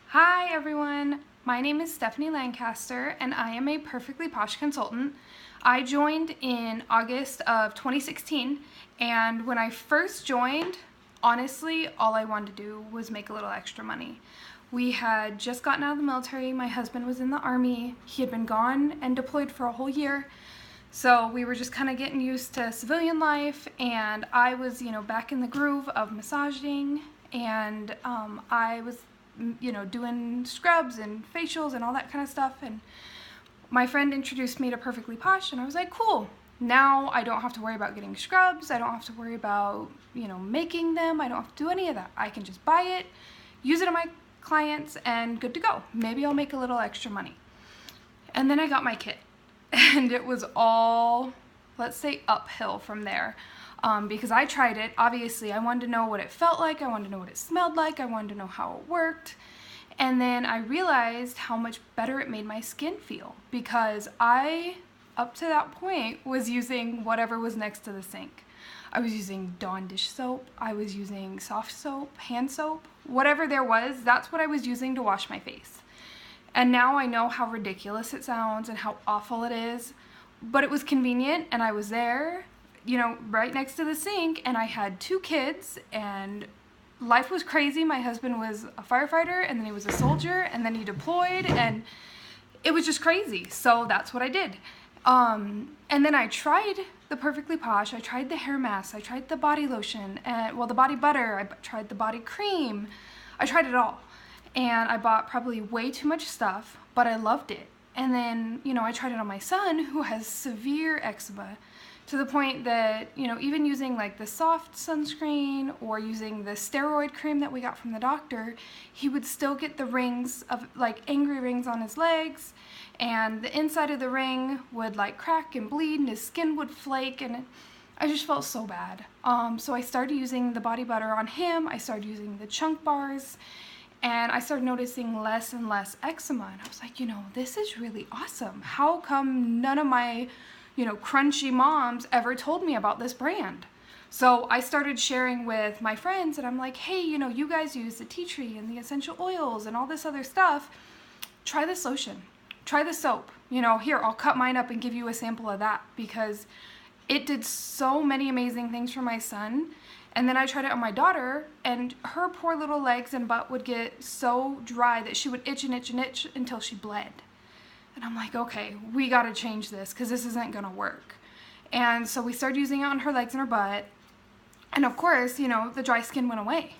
Hi everyone, my name is Stephanie Lancaster and I am a Perfectly Posh consultant. I joined in August of 2016, and when I first joined, honestly, all I wanted to do was make a little extra money. We had just gotten out of the military, my husband was in the Army, he had been gone and deployed for a whole year. So we were just kind of getting used to civilian life, and I was, back in the groove of massaging, and I was, doing scrubs and facials and all that kind of stuff. And my friend introduced me to Perfectly Posh, and I was like, cool. Now I don't have to worry about getting scrubs. I don't have to worry about, making them. I don't have to do any of that. I can just buy it, use it on my clients, and good to go. Maybe I'll make a little extra money. And then I got my kit. And it was all, let's say, uphill from there. Because I tried it. Obviously, I wanted to know what it felt like. I wanted to know what it smelled like. I wanted to know how it worked. And then I realized how much better it made my skin feel. Because I, up to that point, was using whatever was next to the sink. I was using Dawn dish soap. I was using soft soap, hand soap. Whatever there was, that's what I was using to wash my face. And now I know how ridiculous it sounds and how awful it is, but it was convenient, and I was there, right next to the sink, and I had 2 kids, and life was crazy. My husband was a firefighter, and then he was a soldier, and then he deployed, and it was just crazy. So that's what I did. And then I tried the Perfectly Posh. I tried the hair mask. I tried the body lotion, and the body butter. I tried the body cream. I tried it all. And I bought probably way too much stuff, but I loved it. And then, I tried it on my son, who has severe eczema, to the point that, even using like the soft sunscreen or using the steroid cream that we got from the doctor, he would still get the rings of, like, angry rings on his legs, and the inside of the ring would like crack and bleed, and his skin would flake, and I just felt so bad. So I started using the body butter on him. I started using the chunk bars. And I started noticing less and less eczema. And I was like, this is really awesome. How come none of my, crunchy moms ever told me about this brand? So I started sharing with my friends, and I'm like, hey, you guys use the tea tree and the essential oils and all this other stuff. Try this lotion. Try the soap. Here, I'll cut mine up and give you a sample of that, because it did so many amazing things for my son. And then I tried it on my daughter, and her poor little legs and butt would get so dry that she would itch and itch and itch until she bled. And I'm like, okay, we gotta change this, because this isn't gonna work. And so we started using it on her legs and her butt. And of course, the dry skin went away.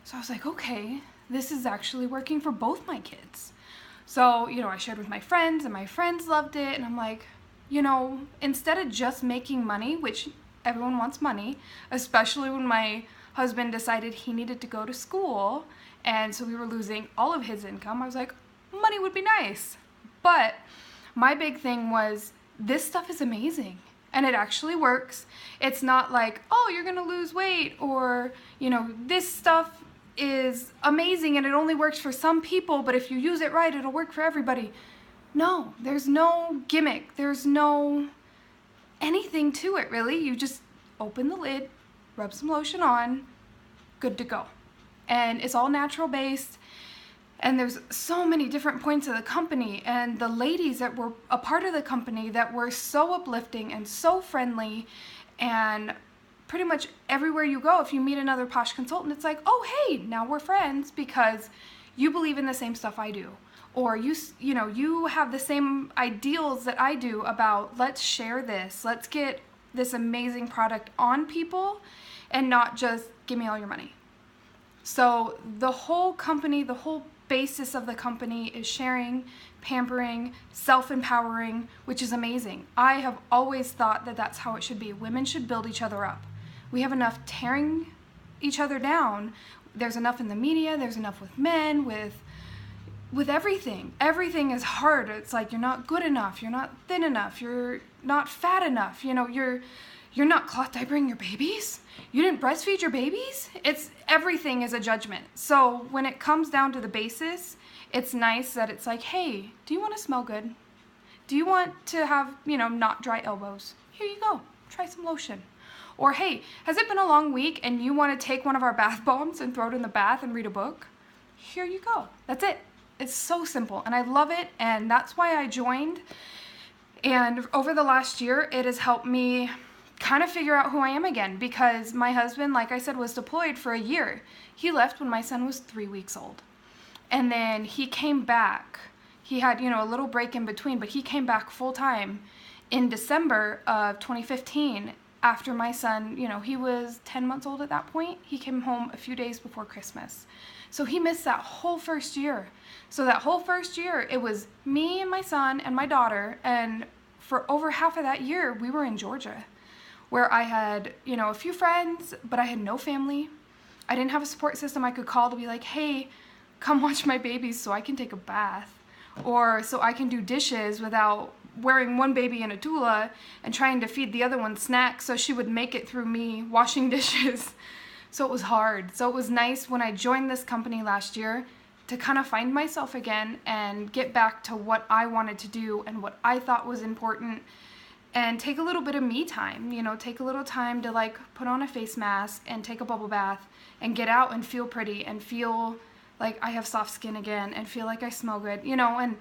So I was like, okay, this is actually working for both my kids. So, I shared with my friends, and my friends loved it. And I'm like, instead of just making money, which everyone wants money, especially when my husband decided he needed to go to school, and so we were losing all of his income. I was like, money would be nice. But my big thing was, this stuff is amazing, and it actually works. It's not like, oh, you're gonna lose weight, or, this stuff is amazing and it only works for some people, but if you use it right, it'll work for everybody. No, there's no gimmick. There's no anything to it, really. You just open the lid, rub some lotion on, good to go. And it's all natural based, and there's so many different points of the company, and the ladies that were a part of the company that were so uplifting and so friendly. And pretty much everywhere you go, if you meet another Posh consultant, it's like, oh, hey, now we're friends because you believe in the same stuff I do. Or you have the same ideals that I do about, let's share this, let's get this amazing product on people, and not just give me all your money. So the whole company, the whole basis of the company is sharing, pampering, self-empowering, which is amazing. I have always thought that that's how it should be. Women should build each other up. We have enough tearing each other down. There's enough in the media, there's enough with men, with everything. Everything is hard. It's like, you're not good enough, you're not thin enough, you're not fat enough, you're not cloth diapering your babies, you didn't breastfeed your babies. Everything is a judgment. So when it comes down to the basis, it's nice that it's like, hey, do you want to smell good? Do you want to have, not dry elbows? Here you go, try some lotion. Or hey, has it been a long week and you want to take one of our bath bombs and throw it in the bath and read a book? Here you go. That's it. It's so simple and I love it, and that's why I joined. And over the last year, it has helped me kind of figure out who I am again, because my husband, like I said, was deployed for a year. He left when my son was 3 weeks old. And then he came back. He had, a little break in between, but he came back full time in December of 2015 after my son, he was 10 months old at that point. He came home a few days before Christmas. So he missed that whole first year. So that whole first year, it was me and my son and my daughter, and for over half of that year, we were in Georgia, where I had, a few friends, but I had no family. I didn't have a support system I could call to be like, hey, come watch my babies so I can take a bath, or so I can do dishes without wearing one baby in a doula and trying to feed the other one snacks so she would make it through me washing dishes. So it was hard. So it was nice when I joined this company last year to kind of find myself again and get back to what I wanted to do and what I thought was important, and take a little bit of me time, take a little time to like put on a face mask and take a bubble bath and get out and feel pretty and feel like I have soft skin again and feel like I smell good, and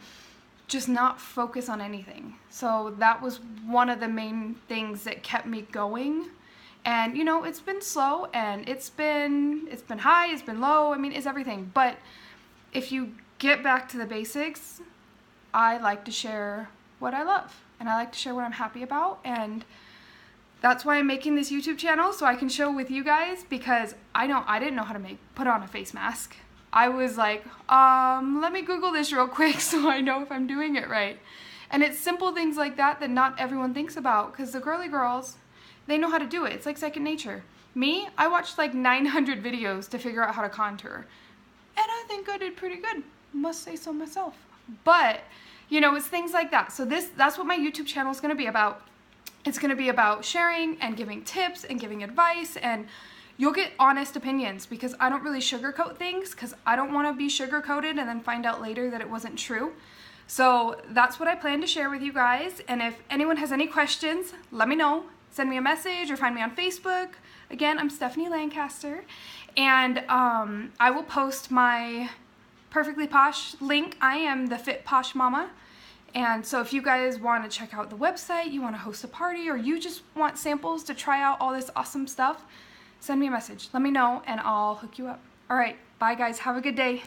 just not focus on anything. So that was one of the main things that kept me going. And it's been slow, and it's been high, it's been low, it's everything. But if you get back to the basics, I like to share what I love, and I like to share what I'm happy about, and that's why I'm making this YouTube channel, so I can show with you guys, because I didn't know how to put on a face mask. I was like, let me Google this real quick so I know if I'm doing it right. And it's simple things like that that not everyone thinks about, because the girly girls, they know how to do it. It's like second nature. Me, I watched like 900 videos to figure out how to contour. And I think I did pretty good. Must say so myself. But, it's things like that. So that's what my YouTube channel is going to be about. It's going to be about sharing and giving tips and giving advice, and you'll get honest opinions, because I don't really sugarcoat things, because I don't want to be sugarcoated and then find out later that it wasn't true. So that's what I plan to share with you guys. And if anyone has any questions, let me know. Send me a message or find me on Facebook. Again, I'm Stephanie Lancaster, and I will post my Perfectly Posh link. I am the Fit Posh Mama. And so if you guys want to check out the website, you want to host a party, or you just want samples to try out all this awesome stuff, send me a message. Let me know and I'll hook you up. All right, bye guys. Have a good day.